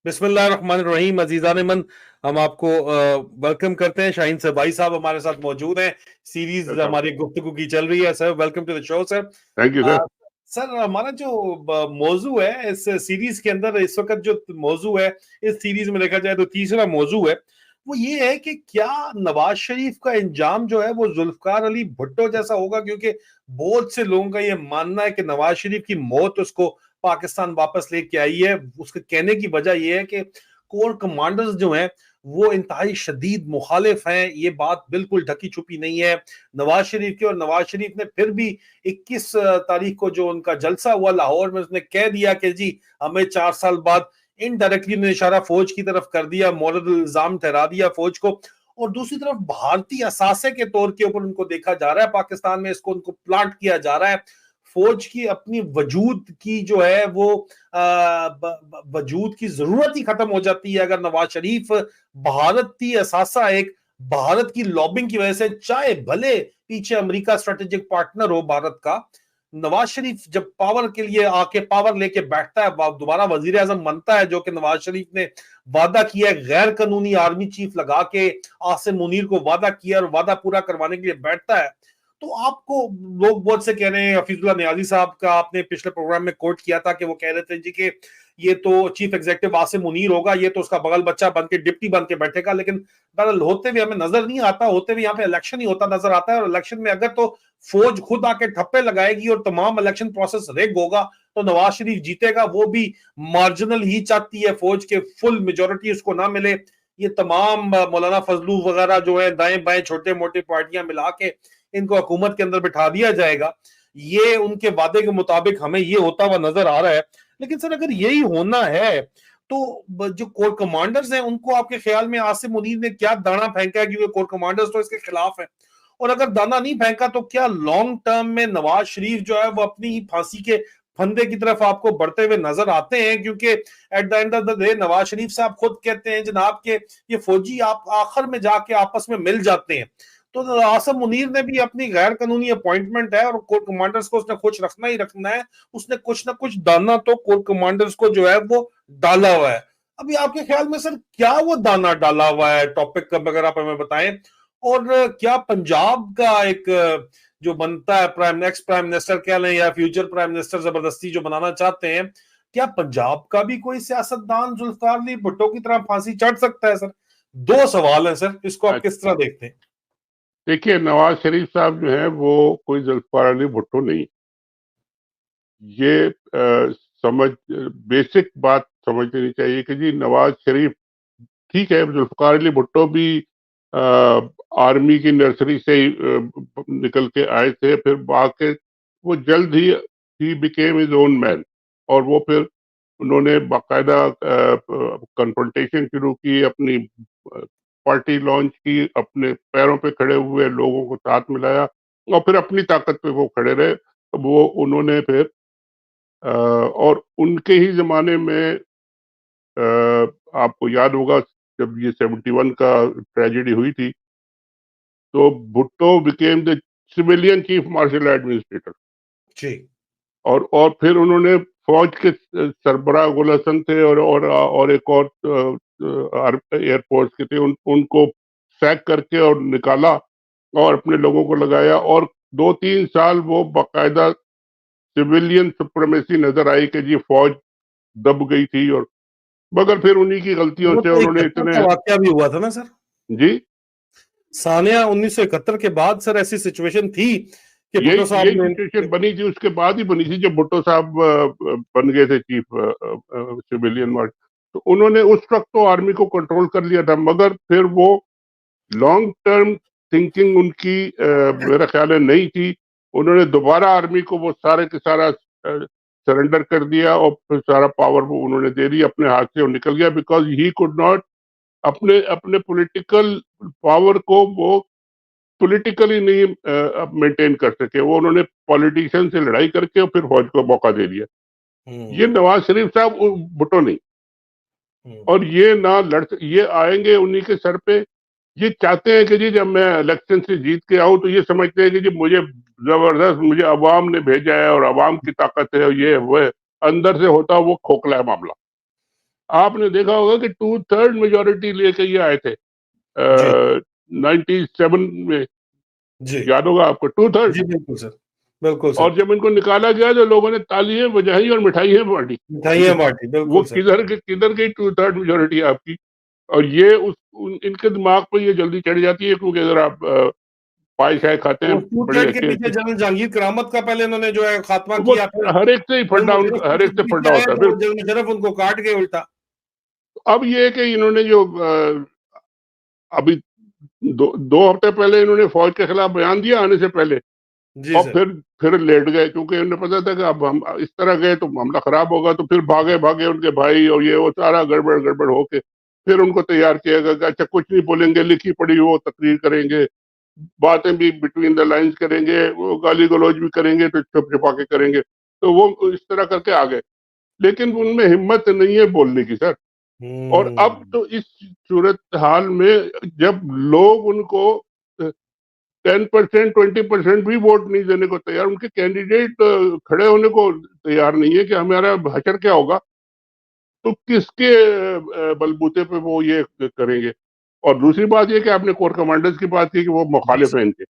बिस्मिल्लाहिर्रहमानिर्रहीम। अजीज़ान मन, हम आपको वेलकम करते हैं। शाहीन सर भाई साहब हमारे साथ मौजूद हैं। सीरीज हमारी गुफ्तगू की चल रही है। Sir, welcome to the show sir. Thank you sir. Sir, हमारा जो मौजू है इस सीरीज के अंदर, इस वक्त जो मौजू है इस सीरीज में देखा जाए तो तीसरा मौजू है, वो ये है कि क्या नवाज शरीफ का इंजाम जो है वो जुल्फकार अली भुट्टो जैसा होगा? क्योंकि बहुत से लोगों का ये मानना है कि नवाज शरीफ की मौत उसको पाकिस्तान वापस लेके आई है। उसके कहने की वजह यह है कि कोर कमांडर्स जो हैं वो इंतहाई शदीद मुखालिफ हैं। ये बात बिल्कुल ढकी छुपी नहीं है नवाज शरीफ की। और नवाज शरीफ ने फिर भी 21 तारीख को जो उनका जलसा हुआ लाहौर में, उसने कह दिया कि जी हमें 4 साल बाद, इनडायरेक्टली ने इशारा फौज की तरफ कर दिया, मौलद इल्जाम ठहरा दिया फौज को। और दूसरी तरफ भारतीय असासे के तौर के ऊपर उनको देखा जा रहा है पाकिस्तान में, इसको उनको प्लांट किया जा रहा है। फौज की अपनी वजूद की जो है वो वजूद की जरूरत ही खत्म हो जाती है अगर नवाज शरीफ भारतीय असासा, एक भारत की लॉबिंग की वजह से, चाहे भले पीछे अमेरिका स्ट्रेटेजिक पार्टनर हो भारत का, नवाज शरीफ जब पावर के लिए आके पावर लेके बैठता है, दोबारा वजीर आजम बनता है, जो कि नवाज शरीफ ने वादा किया है, गैर कानूनी आर्मी चीफ लगा के आसिम मुनीर को वादा किया और वादा पूरा करवाने के लिए बैठता है, तो आपको लोग बहुत से कह रहे हैं। हफीजुल्लाह नियाजी साहब का आपने पिछले प्रोग्राम में कोट किया था कि वो कह रहे थे जी कि ये तो चीफ एग्जीक्यूटिव आसिम मुनीर होगा, ये तो उसका बगल बच्चा बन के डिप्टी बन के बैठेगा। लेकिन बहरहाल होते हुए हमें नजर नहीं आता, होते हुए यहाँ पे इलेक्शन ही होता नजर आता है। और इलेक्शन में अगर तो फौज खुद आके ठप्पे लगाएगी और तमाम इलेक्शन प्रोसेस रिग होगा तो नवाज शरीफ जीतेगा। वो भी मार्जिनल ही चाहती है, फौज के फुल मेजोरिटी उसको ना मिले। ये तमाम मौलाना फजलू वगैरह जो है दाएं बाएं छोटे मोटे पार्टियां मिला के इनको हुकूमत के अंदर बिठा दिया जाएगा, ये उनके वादे के मुताबिक हमें ये होता हुआ नजर आ रहा है। लेकिन सर, अगर यही होना है तो जो कोर कमांडर्स हैं उनको आपके ख्याल में आसिम मुनीर ने क्या दाना फेंका है? क्योंकि कोर कमांडर्स तो इसके खिलाफ है। और अगर दाना नहीं फेंका तो क्या लॉन्ग टर्म में नवाज शरीफ जो है वो अपनी ही फांसी के फंदे की तरफ आपको बढ़ते हुए नजर आते हैं? क्योंकि at the end of the day Nawaz Sharif sahab खुद कहते हैं जनाब के ये फौजी आप आखिर में जाके आपस में मिल जाते हैं। तो आसिम मुनीर ने भी अपनी गैर कानूनी अपॉइंटमेंट है और कोर कमांडर्स को उसने खुश रखना ही रखना है। उसने कुछ ना कुछ दाना तो कोर कमांडर्स को जो है वो डाला हुआ है। अभी आपके ख्याल में सर क्या वो दाना डाला हुआ है? टॉपिक का अगर आप हमें बताएं। और क्या पंजाब का एक जो बनता है प्राइम एक्स प्राइम मिनिस्टर कह लें या फ्यूचर प्राइम मिनिस्टर जबरदस्ती जो बनाना चाहते हैं, क्या पंजाब का भी कोई सियासतदान जुल्फकार अली भुट्टो की तरह फांसी चढ़ सकता है? सर, दो सवाल है सर, इसको आप किस तरह देखते हैं? देखिए, नवाज शरीफ साहब जो है वो कोई जुल्फकार अली भुट्टो नहीं। ये समझ बेसिक बात समझ लेनी चाहिए कि जी नवाज शरीफ, ठीक है, जुल्फकार अली भुट्टो भी आर्मी की नर्सरी से निकल के आए थे, फिर बाकी वो जल्द he became his own man. और वो फिर उन्होंने बाकायदा कन्फ्रंटेशन शुरू की, अपनी पार्टी लॉन्च की, अपने पैरों पे खड़े हुए लोगों को साथ मिलाया और फिर अपनी ताकत पे वो खड़े रहे। वो उन्होंने फिर और उनके ही जमाने में आपको याद होगा जब ये 71 का ट्रेजेडी हुई थी, तो Bhutto became the civilian chief martial administrator. जी। और फिर उन्होंने फौज के सरबराह गुल हसन थे और एक और एयरफोर्स के थे, उनको सैक करके और निकाला और अपने लोगों को लगाया। और 2-3 साल वो बाकायदा सिविलियन सुप्रीमेसी नजर आई कि जी फौज दब गई थी। और मगर फिर उन्हीं की गलतियों से उन्होंने इतने वाकया भी हुआ था ना सर जी सानिया 1971 के बाद सर ऐसी सिचुएशन थी कि यही भुट्टो साहब यही ने सिचुएशन बनी थी, उसके बाद ही बनी थी जब भुट्टो साहब बन गए थे चीफ सिविलियन मार्शल। तो उन्होंने उस वक्त तो आर्मी को कंट्रोल कर लिया था, मगर फिर वो लॉन्ग टर्म थिंकिंग उनकी मेरा ख्याल है नहीं थी। उन्होंने दोबारा आर्मी को वो सारे के सारा सरेंडर कर दिया और फिर सारा पावर वो उन्होंने दे दिया अपने हाथ से और निकल गया, बिकॉज ही कुड नॉट अपने अपने पॉलिटिकल पावर को वो पॉलिटिकली नहीं मेंटेन कर सके। वो उन्होंने पॉलिटिशियन से लड़ाई करके और फिर फौज को मौका दे दिया। ये नवाज शरीफ साहब भुट्टो नहीं। और ये ना ये आएंगे उन्हीं के सर पे। ये चाहते हैं कि जी जब मैं इलेक्शन से जीत के आऊं तो ये समझते हैं कि जी मुझे जबरदस्त, मुझे अवाम ने भेजा है और अवाम की ताकत है और ये वो है। अंदर से होता वो खोखला है मामला। आपने देखा होगा कि 2/3 मेजोरिटी लेके ये आए थे जी 97 में, जी याद होगा आपको, 2/3। जी, बिल्कुल सर, बिल्कुल सर। और जब इनको निकाला गया तो लोगों ने तालियां बजाई और मिठाइयां बांटी। मिठाइयाँ बाँटी, वो बिल्कुल सर। किधर गई 2/3 मेजोरिटी आपकी? और ये इनके दिमाग पर ये जल्दी चढ़ जाती है, क्योंकि अगर आप पाई शाय खाते हैं उस फूड बड़े ट्रेड के अच्छे पीछे अच्छे, जनरल जहांगीर करामत का पहले उन्होंने जो है खात्मा तो वो किया, फिर हर एक से ही जल फंडा मुशर्रफ उनका, हर एक उनके से पीछे फंडा आए होता है तो फिर। जल मुशर्रफ उनको काट गए उल्टा। अब ये है कि इन्होंने जो अभी 2 हफ्ते पहले इन्होंने फौज के खिलाफ बयान दिया आने से पहले, जी और सर। फिर लेट गए, क्योंकि उन्हें पता था कि अब हम इस तरह गए तो मामला खराब होगा, तो फिर भागे भागे उनके भाई और ये वो सारा गड़बड़ गड़बड़ होके फिर उनको तैयार किया गया कि अच्छा कुछ नहीं बोलेंगे, लिखी पढ़ी वो तकरीर करेंगे, बातें भी बिटवीन द लाइंस करेंगे, वो गाली गलौज भी करेंगे तो छुप छुपा के करेंगे। तो वो इस तरह करके आ गए, लेकिन उनमें हिम्मत नहीं है बोलने की सर। और अब हुँ। तो इस सूरत हाल में जब लोग उनको 10%, 20% भी वोट नहीं देने को तैयार, उनके कैंडिडेट खड़े होने को तैयार नहीं है कि हमारा हशर क्या होगा, तो किसके बलबूते पे वो ये करेंगे? और दूसरी बात ये कि आपने कोर कमांडर्स की बात की कि वो जी मुखालिफ सर, हैं इनके।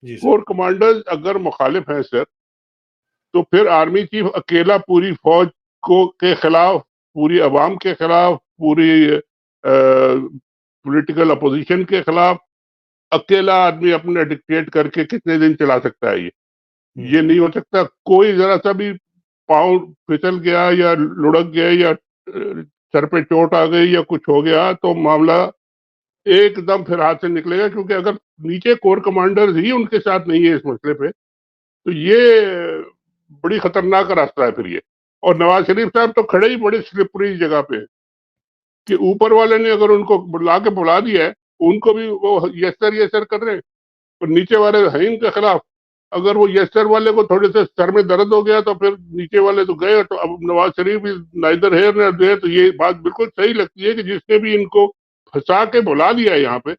जी सर। कोर कमांडर्स अगर मुखालिफ हैं सर, तो फिर आर्मी चीफ अकेला पूरी फौज को के खिलाफ, पूरी अवाम के खिलाफ, पूरी पॉलिटिकल अपोजिशन के खिलाफ अकेला आदमी अपने डिक्टेट करके कितने दिन चला सकता है ये हुँ। नहीं हो सकता। कोई जरा सा भी पाँव फिसल गया या लुढ़क गया या सर पे चोट आ गई या कुछ हो गया तो मामला एकदम फिर हाथ से निकलेगा, क्योंकि अगर नीचे कोर कमांडर्स ही उनके साथ नहीं है इस मसले पे, तो ये बड़ी खतरनाक रास्ता है फिर ये। और नवाज शरीफ साहब तो खड़े ही बड़ी स्लिपरी जगह पे हैं कि ऊपर वाले ने अगर उनको बुला के बुला दिया है, उनको भी वो यस सर कर रहे हैं, और नीचे वाले हैं इनके खिलाफ। अगर वो यस सर वाले को थोड़े से सर में दर्द हो गया तो फिर नीचे वाले तो गए। तो अब Nawaz Sharif is neither here not there, तो ये बात बिल्कुल सही लगती है कि जिसने भी इनको फंसा के बुला दिया है यहाँ पे,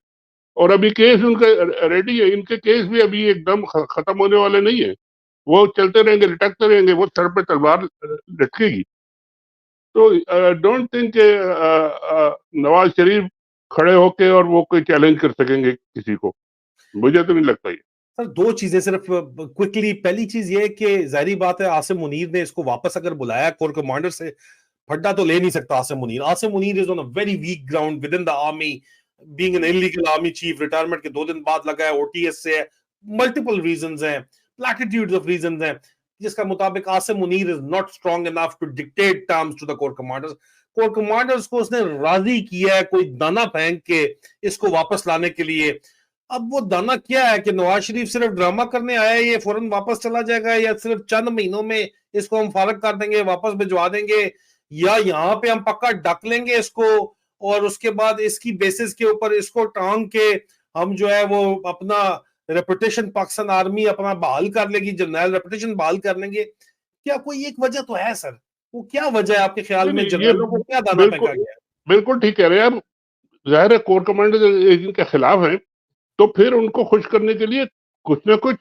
और अभी केस उनका रेडी है, इनके केस भी अभी एकदम खत्म होने वाले नहीं है, वो चलते रहेंगे, लटकते रहेंगे, वो सर पे तलवार लटकेगी। तो डोंट थिंक नवाज शरीफ खड़े होके और वो कोई चैलेंज कर सकेंगे किसी को, मुझे तो नहीं लगता ये। सर 2 चीज़ें सिर्फ क्विकली, पहली चीज़ ये है कि ज़ाहिर बात है आसिम मुनीर ने इसको वापस अगर बुलाया कोर कमांडर से, फड्डा तो ले नहीं सकता Asim Munir. Asim Munir is on a very weak ground with in the army, being an illegal army chief, retirement के 2 दिन बाद लगा है, ओटीएस से है, मल्टीपल रीजंस हैं, प्लैटिट्यूड्स ऑफ रीजंस हैं, जिसका मुताबिक Asim Munir is not strong enough to dictate terms to the core commanders. Core commanders को उसने राजी किया है कोई दाना फेंक के इसको वापस लाने के लिए। अब वो दाना क्या है कि नवाज शरीफ सिर्फ ड्रामा करने आया है, ये फौरन वापस चला जाएगा, या सिर्फ चंद महीनों में इसको हम फारग कर देंगे, वापस भिजवा देंगे, या यहाँ पे हम पक्का डक लेंगे इसको और उसके बाद इसकी बेसिस के ऊपर इसको टांग के हम जो है वो अपना रेपुटेशन, पाकिस्तान आर्मी अपना बहाल कर लेगी, जर्नल रेपुटेशन बहाल कर लेंगे। क्या कोई एक वजह तो है सर? वो क्या वजह है आपके ख्याल नहीं में, नहीं, ये जर्नलों को क्या दाना फेंका बिल्कुल गया है? बिल्कुल ठीक कह रहे हैं आप। जाहिर है कोर कमांडर इनके खिलाफ हैं, तो फिर उनको खुश करने के लिए कुछ ना कुछ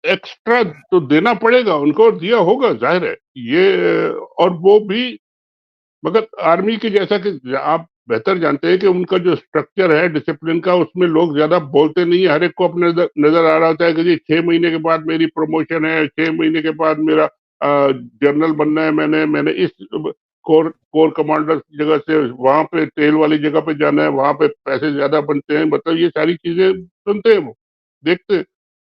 एक्स्ट्रा तो देना पड़ेगा उनको, और दिया होगा जाहिर है ये। और वो भी, मगर आर्मी के जैसा कि आप बेहतर जानते हैं कि उनका जो स्ट्रक्चर है डिसिप्लिन का, उसमें लोग ज्यादा बोलते नहीं है। हर एक को अपने नजर आ रहा होता है कि जी 6 महीने के बाद मेरी प्रमोशन है, 6 महीने के बाद मेरा जनरल बनना है, मैंने इस कोर कमांडर जगह से वहां पे तेल वाली जगह पे जाना है, वहां पे पैसे ज्यादा बनते हैं, मतलब ये सारी चीजें सुनते हैं, वो देखते हैं।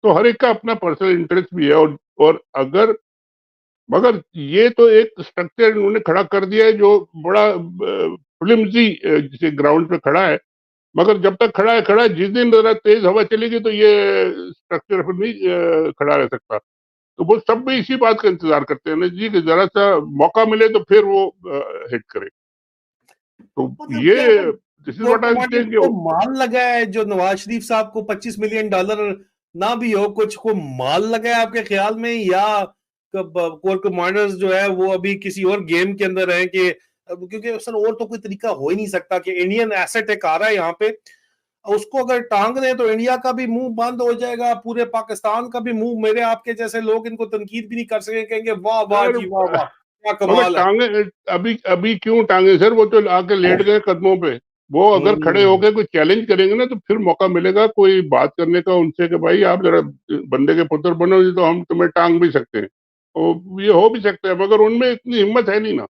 तो हर एक का अपना पर्सनल इंटरेस्ट भी है। और अगर, मगर ये तो एक स्ट्रक्चर इन्होंने खड़ा कर दिया है जो बड़ा फ्लिमजी जिसे ग्राउंड पे खड़ा है। मगर जब तक खड़ा है, जिस दिन जरा तेज हवा चलेगी तो ये स्ट्रक्चर फिर नहीं खड़ा रह सकता। तो वो सब भी इसी बात का इंतजार करते हैं ना जी, कि जरा सा मौका मिले तो फिर वो हिट करे। तो मतलब ये क्या this is core what I am commander saying. को माल लगा है जो नवाज शरीफ साहब को $25 मिलियन ना भी हो, कुछ को माल लगा है आपके ख्याल में, या कोर कमांडर्स जो है वो अभी किसी और गेम के अंदर है कि क्योंकि सर और तो कोई तरीका हो ही नहीं सकता कि इंडियन एसेट एक आ रहा है यहाँ पे, उसको अगर टांग दें तो इंडिया का भी मुंह बंद हो जाएगा, पूरे पाकिस्तान का भी मुंह, मेरे आपके जैसे लोग इनको तनकीद भी नहीं कर सके, कहेंगे वाह वाह सर जी वाह वाह। क्या मगर कमाल है। टांगे अभी अभी क्यों टांगे सर, वो तो आके लेट गए कदमों पे। वो अगर खड़े हम्म, होकर कोई चैलेंज करेंगे ना तो फिर मौका मिलेगा कोई बात करने का उनसे कि भाई आप जरा बंदे के पुत्र बनो, नहीं तो हम तुम्हें टांग भी सकते हैं। ये हो भी सकता है, मगर उनमें इतनी हिम्मत है नहीं ना।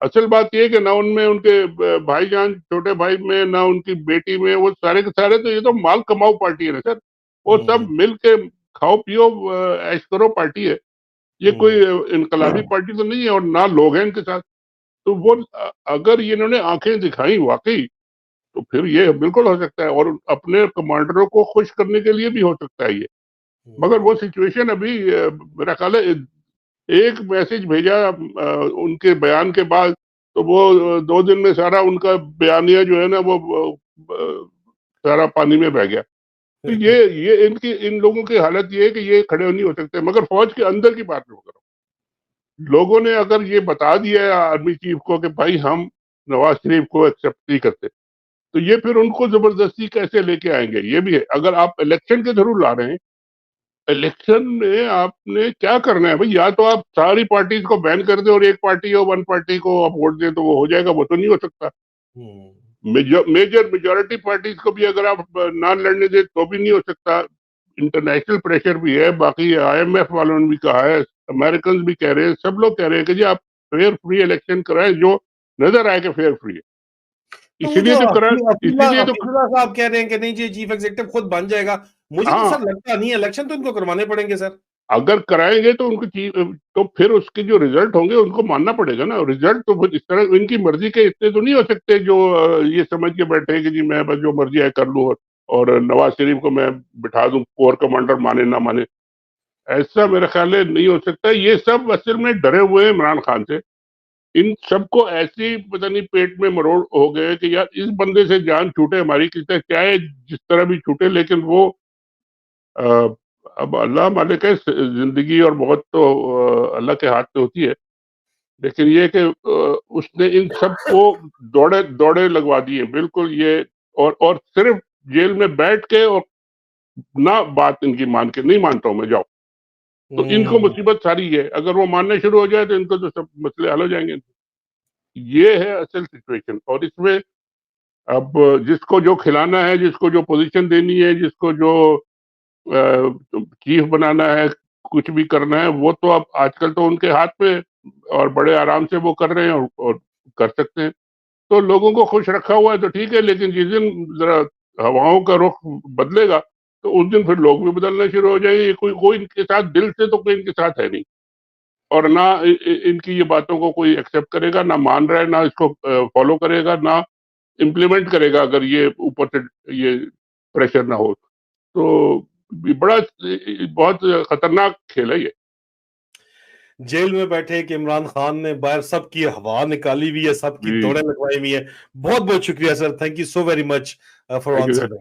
असल बात ये है कि ना उनमें उनके भाईजान छोटे भाई में, ना उनकी बेटी में, वो सारे के सारे तो ये तो माल कमाओ पार्टी है ना सर। वो सब हम्म, मिल के खाओ पियो ऐश करो पार्टी है। ये कोई हम्म, इनकलाबी पार्टी तो नहीं है, और ना लोग हैं इनके साथ। तो वो अगर ये इन्होंने आंखें दिखाई वाकई, तो फिर ये बिल्कुल हो सकता है, और अपने कमांडरों को खुश करने के लिए भी हो सकता है ये। मगर वो सिचुएशन अभी मेरा ख्याल है एक मैसेज भेजा उनके बयान के बाद, तो वो 2 दिन में सारा उनका बयानिया जो है ना वो सारा पानी में बह गया। तो ये इनकी इन लोगों की हालत ये है कि ये खड़े नहीं हो सकते। मगर फौज के अंदर की बात नहीं करो, लोगों ने अगर ये बता दिया है आर्मी चीफ को कि भाई हम नवाज शरीफ को एक्सेप्ट नहीं करते, तो ये फिर उनको जबरदस्ती कैसे लेके आएंगे, ये भी है। अगर आप इलेक्शन के थ्रू ला रहे हैं, इलेक्शन में आपने क्या करना है भाई? या तो आप सारी पार्टीज को बैन कर दे और एक पार्टी हो, वन पार्टी को आप वोट दे, तो वो हो जाएगा। वो तो नहीं हो सकता। हम्म, मेजर मेजोरिटी पार्टीज को भी अगर आप ना लड़ने दे तो भी नहीं हो सकता। इंटरनेशनल प्रेशर भी है, बाकी आईएमएफ वालों ने भी कहा है, अमेरिकन भी कह रहे हैं, सब लोग कह रहे हैं कि जी आप फेयर फ्री इलेक्शन कराएं, जो नजर आए कि फेयर फ्री है। तो वो जो इसीलिए तो करा, इसीलिए तो अब्दुल्ला साहब कह रहे हैं कि नहीं जी चीफ एग्जीक्यूटिव खुद बन जाएगा, मुझे तो हाँ, सर लगता नहीं है, इलेक्शन तो इनको करवाने पड़ेंगे सर। अगर कराएंगे तो उनको तो फिर उसके जो रिजल्ट होंगे उनको मानना पड़ेगा ना। रिजल्ट तो फिर इस तरह इनकी मर्जी के इतने तो नहीं हो सकते जो ये समझ के बैठे कि जी मैं बस जो मर्जी है कर लूं, और नवाज शरीफ को मैं बिठा दूं कोर कमांडर, माने ना माने। ऐसा मेरा ख्याल है नहीं हो सकता। ये सब असल में डरे हुए हैं इमरान खान से। इन सबको ऐसी पता नहीं पेट में मरोड़ हो गए कि यार इस बंदे से जान छूटे हमारी, किसी चाहे जिस तरह भी छूटे, लेकिन वो अ, अब अल्लाह मालिक है, जिंदगी और मौत तो अल्लाह के हाथ में होती है। लेकिन ये कि उसने इन सबको दौड़े दौड़े लगवा दिए बिल्कुल ये। और सिर्फ जेल में बैठ के, और ना बात इनकी मान के, नहीं मानता हूं मैं, जाओ। तो इनको हम्म, मुसीबत सारी है, अगर वो मानने शुरू हो जाए तो इनको तो सब मसले हल हो जाएंगे। ये है असल सिचुएशन। और इसमें अब जिसको जो खिलाना है, जिसको जो पोजीशन देनी है, जिसको जो चीफ बनाना है, कुछ भी करना है, वो तो अब आजकल तो उनके हाथ में, और बड़े आराम से वो कर रहे हैं, और कर सकते हैं। तो लोगों को खुश रखा हुआ है तो ठीक है, लेकिन जिस दिन जरा हवाओं का रुख बदलेगा, तो उस दिन फिर लोग भी बदलना शुरू हो जाएंगे। कोई कोई इनके साथ दिल से तो कोई इनके साथ है नहीं, और ना इनकी ये बातों को कोई एक्सेप्ट करेगा, ना मान रहा है, ना इसको फॉलो करेगा, ना इम्प्लीमेंट करेगा, अगर ये ऊपर से ये प्रेशर ना हो तो। बड़ा बहुत खतरनाक खेल है ये। जेल में बैठे कि इमरान खान ने बाहर सबकी हवा निकाली हुई है, सबकी जी, दौड़े लगवाई हुई है। बहुत बहुत शुक्रिया sir, thank you so very much for thank you. Answering.